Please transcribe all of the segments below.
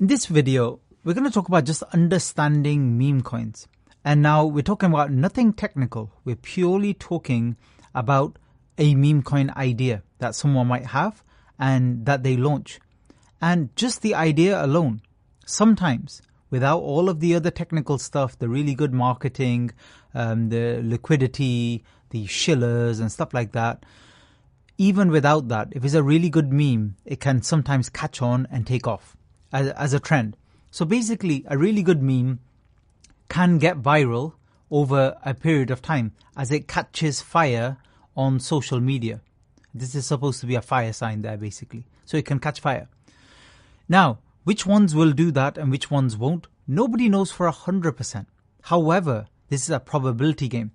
In this video, we're going to talk about just understanding meme coins. And now we're talking about nothing technical. We're purely talking about a meme coin idea that someone might have and that they launch. And just the idea alone, sometimes without all of the other technical stuff, the really good marketing, the liquidity, the shillers and stuff like that, even without that, if it's a really good meme, it can sometimes catch on and take off as a trend. So basically, a really good meme can get viral over a period of time as it catches fire on social media. This is supposed to be a fire sign there, basically. So it can catch fire. Now, which ones will do that and which ones won't? Nobody knows for 100%. However, this is a probability game.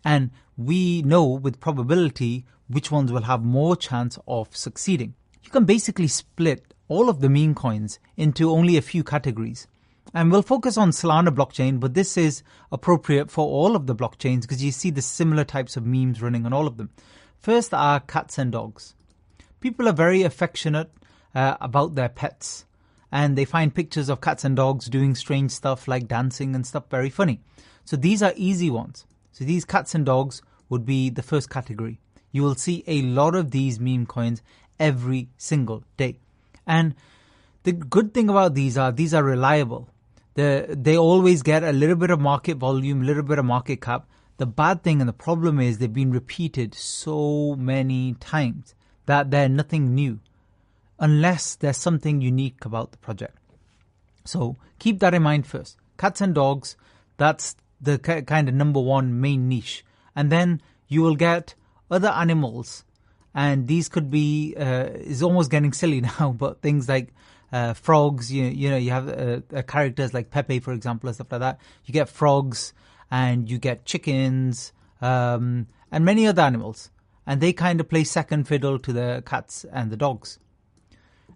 And we know with probability which ones will have more chance of succeeding. You can basically split all of the meme coins into only a few categories. And we'll focus on Solana blockchain, but this is appropriate for all of the blockchains because you see the similar types of memes running on all of them. First are cats and dogs. People are very affectionate about their pets, and they find pictures of cats and dogs doing strange stuff like dancing and stuff very funny. So these are easy ones. So these cats and dogs would be the first category. You will see a lot of these meme coins every single day. And the good thing about these are reliable. They always get a little bit of market volume, a little bit of market cap. The bad thing and the problem is they've been repeated so many times that they're nothing new unless there's something unique about the project. So keep that in mind first. Cats and dogs, that's the kind of number one main niche. And then you will get other animals. And these could be, it's almost getting silly now, but things like frogs, you know, you have characters like Pepe, for example, and stuff like that. You get frogs and you get chickens and many other animals. And they kind of play second fiddle to the cats and the dogs.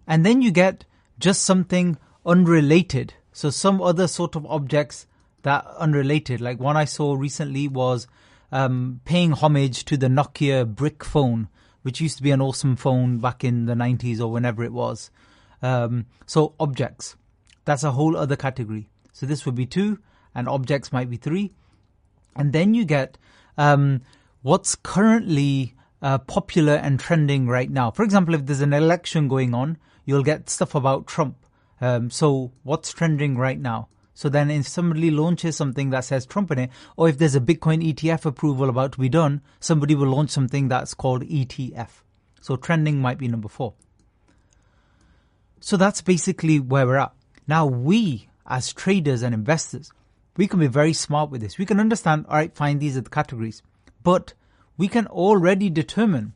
And then you get just something unrelated. So some other sort of objects that are unrelated. Like one I saw recently was paying homage to the Nokia brick phone, which used to be an awesome phone back in the 90s or whenever it was. So objects, that's a whole other category. So this would be 2 and objects might be 3. And then you get what's currently popular and trending right now. For example, if there's an election going on, you'll get stuff about Trump. So what's trending right now? So then if somebody launches something that says Trump in it, or if there's a Bitcoin ETF approval about to be done, somebody will launch something that's called ETF. So trending might be number 4. So that's basically where we're at. Now we, as traders and investors, we can be very smart with this. We can understand, all right, fine, these are the categories. But we can already determine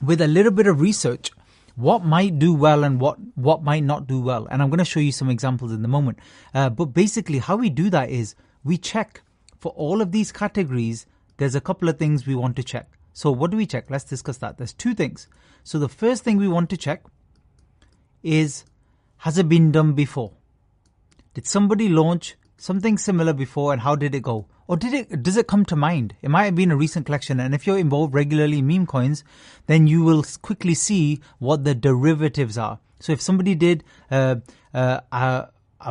with a little bit of research what might do well and what might not do well. And I'm going to show you some examples in a moment. But basically how we do that is we check for all of these categories. There's a couple of things we want to check. So what do we check? Let's discuss that. There's 2 things. So the first thing we want to check is, has it been done before? Did somebody launch something similar before and how did it go? Or does it come to mind? It might have been a recent collection. And if you're involved regularly in meme coins, then you will quickly see what the derivatives are. So if somebody did a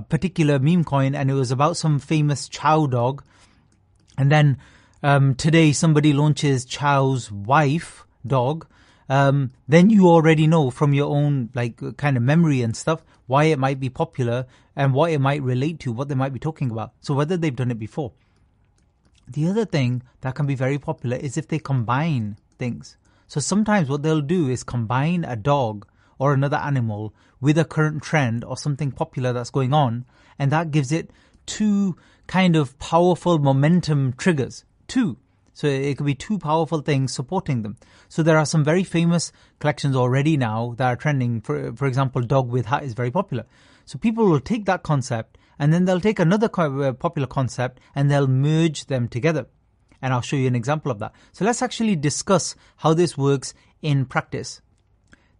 particular meme coin and it was about some famous Chow dog, and then today somebody launches Chow's wife dog, then you already know from your own kind of memory and stuff why it might be popular and what it might relate to, what they might be talking about. So whether they've done it before. The other thing that can be very popular is if they combine things. So sometimes what they'll do is combine a dog or another animal with a current trend or something popular that's going on, and that gives it 2 kind of powerful momentum triggers. 2. So it could be 2 powerful things supporting them. So there are some very famous collections already now that are trending. For example, dog with hat is very popular. So people will take that concept and then they'll take another popular concept and they'll merge them together. And I'll show you an example of that. So let's actually discuss how this works in practice.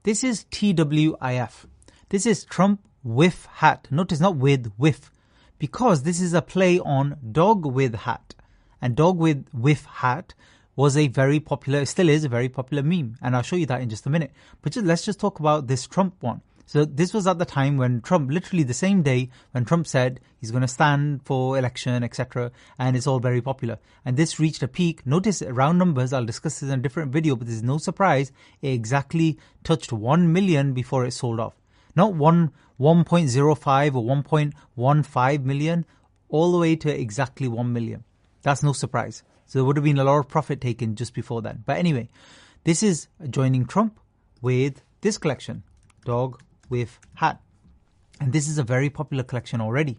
This is TWIF. This is Trump with hat. Notice not with, because this is a play on dog with hat. And dog with hat was a very popular, still is a very popular meme. And I'll show you that in just a minute. But let's just talk about this Trump one. So this was at the time when Trump, literally the same day when Trump said he's going to stand for election, etc. And it's all very popular. And this reached a peak. Notice round numbers. I'll discuss this in a different video, but there's no surprise. It exactly touched 1 million before it sold off. Not 1.05 or 1.15 million, all the way to exactly 1 million. That's no surprise. So there would have been a lot of profit taken just before then. But anyway, this is joining Trump with this collection, dog with hat. And this is a very popular collection already.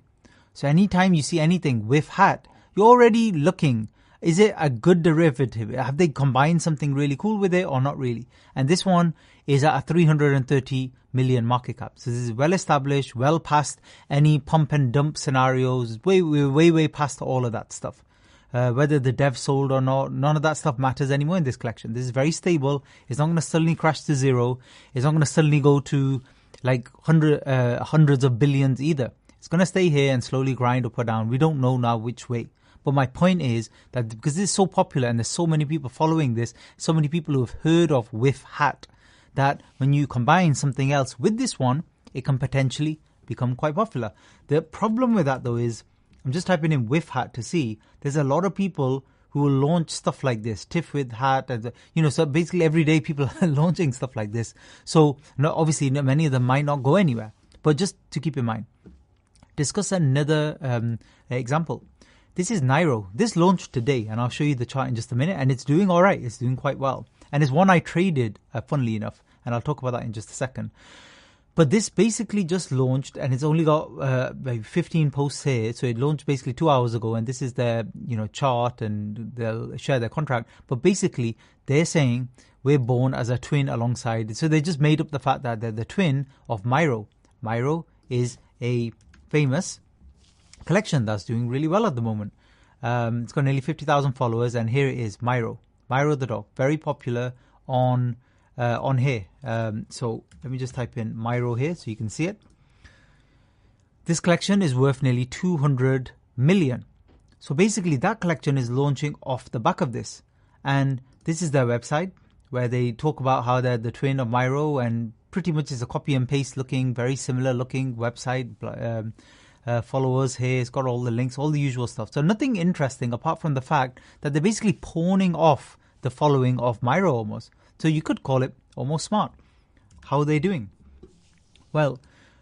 So anytime you see anything with hat, you're already looking, is it a good derivative? Have they combined something really cool with it or not really? And this one is at a 330 million market cap. So this is well established, well past any pump and dump scenarios, way past all of that stuff. Whether the dev sold or not, none of that stuff matters anymore in this collection. This is very stable. It's not going to suddenly crash to zero. It's not going to suddenly go to like hundreds of billions either. It's going to stay here and slowly grind up or down. We don't know now which way. But my point is that because this is so popular and there's so many people following this, so many people who have heard of with hat, that when you combine something else with this one, it can potentially become quite popular. The problem with that though is, I'm just typing in with hat to see, there's a lot of people who will launch stuff like this, TIFF with hat, and so basically every day people are launching stuff like this. So obviously many of them might not go anywhere, but just to keep in mind. Discuss another example. This is Nairo. This launched today, and I'll show you the chart in just a minute, and it's doing all right. It's doing quite well. And it's one I traded, funnily enough, and I'll talk about that in just a second. But this basically just launched, and it's only got 15 posts here. So it launched basically 2 hours ago, and this is their chart, and they'll share their contract. But basically, they're saying we're born as a twin alongside. So they just made up the fact that they're the twin of Miro. Miro is a famous collection that's doing really well at the moment. It's got nearly 50,000 followers, and here it is, Miro the dog, very popular on here. So let me just type in Miro here so you can see it. This collection is worth nearly 200 million. So basically that collection is launching off the back of this, and this is their website where they talk about how they're the twin of Miro, and pretty much is a copy and paste looking, very similar looking website. Followers here, it's got all the links, all the usual stuff. So nothing interesting apart from the fact that they're basically pawning off the following of Miro almost. So you could call it almost smart. How are they doing? Well,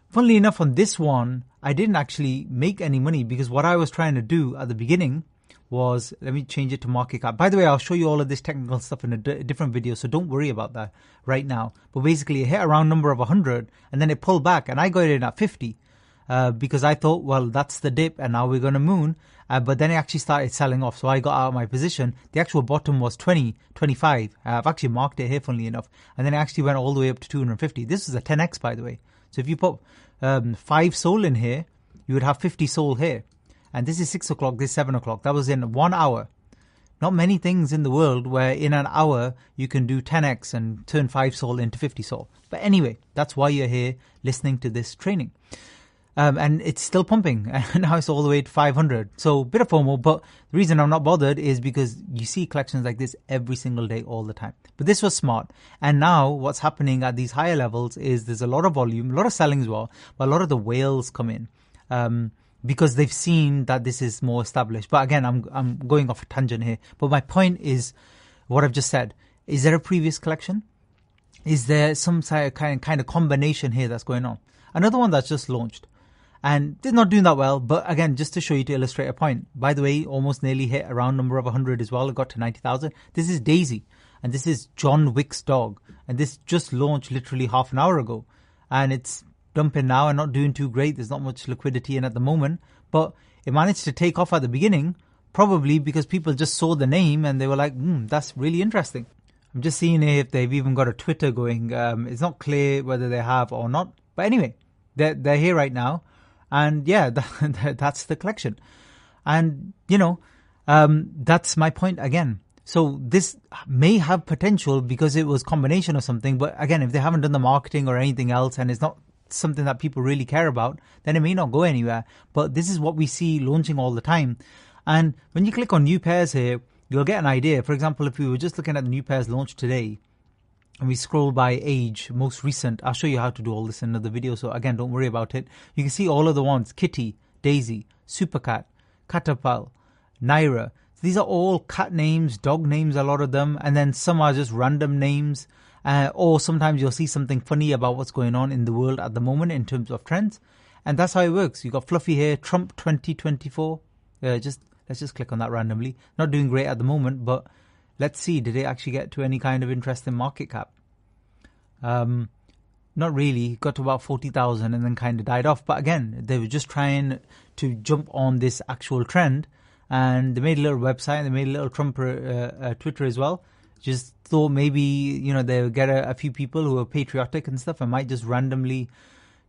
funnily enough, on this one, I didn't actually make any money because what I was trying to do at the beginning was, let me change it to market cap. By the way, I'll show you all of this technical stuff in a different video, so don't worry about that right now. But basically, it hit a round number of 100, and then it pulled back, and I got it in at 50. Because I thought, well, that's the dip and now we're going to moon. But then it actually started selling off. So I got out of my position. The actual bottom was 20, 25. I've actually marked it here, funnily enough. And then it actually went all the way up to 250. This is a 10x, by the way. So if you put 5 SOL in here, you would have 50 SOL here. And this is 6 o'clock, this is 7 o'clock. That was in 1 hour. Not many things in the world where in an hour you can do 10x and turn 5 SOL into 50 SOL. But anyway, that's why you're here listening to this training. And it's still pumping, and now it's all the way to 500. So, bit of FOMO, but the reason I'm not bothered is because you see collections like this every single day, all the time. But this was smart. And now what's happening at these higher levels is there's a lot of volume, a lot of selling as well, but a lot of the whales come in because they've seen that this is more established. But again, I'm going off a tangent here. But my point is what I've just said. Is there a previous collection? Is there some kind of combination here that's going on? Another one that's just launched. And they're not doing that well, but again, just to show you, to illustrate a point. By the way, almost nearly hit a round number of 100 as well. It got to 90,000. This is Daisy, and this is John Wick's dog. And this just launched literally half an hour ago. And it's dumping now and not doing too great. There's not much liquidity in at the moment. But it managed to take off at the beginning, probably because people just saw the name and they were like, that's really interesting. I'm just seeing if they've even got a Twitter going. It's not clear whether they have or not. But anyway, they're here right now. And yeah, that's the collection. And, that's my point again. So this may have potential because it was combination of something. But again, if they haven't done the marketing or anything else and it's not something that people really care about, then it may not go anywhere. But this is what we see launching all the time. And when you click on new pairs here, you'll get an idea. For example, if we were just looking at the new pairs launched today, and we scroll by age, most recent. I'll show you how to do all this in another video. So again, don't worry about it. You can see all of the ones: Kitty, Daisy, Supercat, Catapult, Naira. These are all cat names, dog names, a lot of them. And then some are just random names. Or sometimes you'll see something funny about what's going on in the world at the moment in terms of trends. And that's how it works. You got Fluffy here, Trump 2024. Let's just click on that randomly. Not doing great at the moment, but let's see. Did it actually get to any kind of interesting market cap? Not really. Got to about 40,000 and then kind of died off. But again, they were just trying to jump on this actual trend. And they made a little website. They made a little Trump Twitter as well. Just thought maybe, they'll get a few people who are patriotic and stuff and might just randomly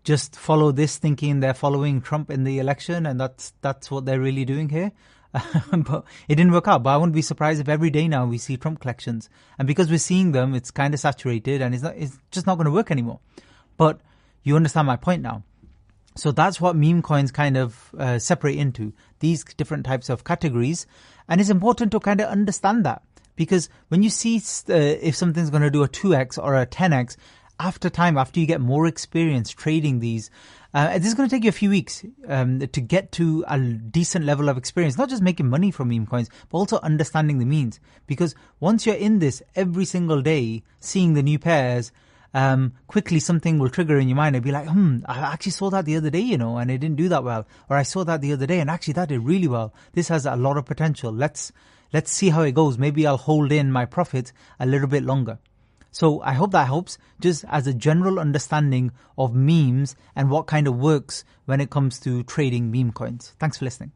just follow this, thinking they're following Trump in the election. And that's what they're really doing here. But it didn't work out. But I wouldn't be surprised if every day now we see Trump collections. And because we're seeing them, it's kind of saturated and it's just not going to work anymore. But you understand my point now. So that's what meme coins kind of separate into, these different types of categories. And it's important to kind of understand that, because when you see if something's going to do a 2x or a 10x, after you get more experience trading these, this is going to take you a few weeks to get to a decent level of experience, not just making money from meme coins, but also understanding the memes. Because once you're in this every single day, seeing the new pairs, quickly something will trigger in your mind and be like, I actually saw that the other day, and it didn't do that well. Or I saw that the other day and actually that did really well. This has a lot of potential. Let's see how it goes. Maybe I'll hold in my profits a little bit longer. So I hope that helps, just as a general understanding of memes and what kind of works when it comes to trading meme coins. Thanks for listening.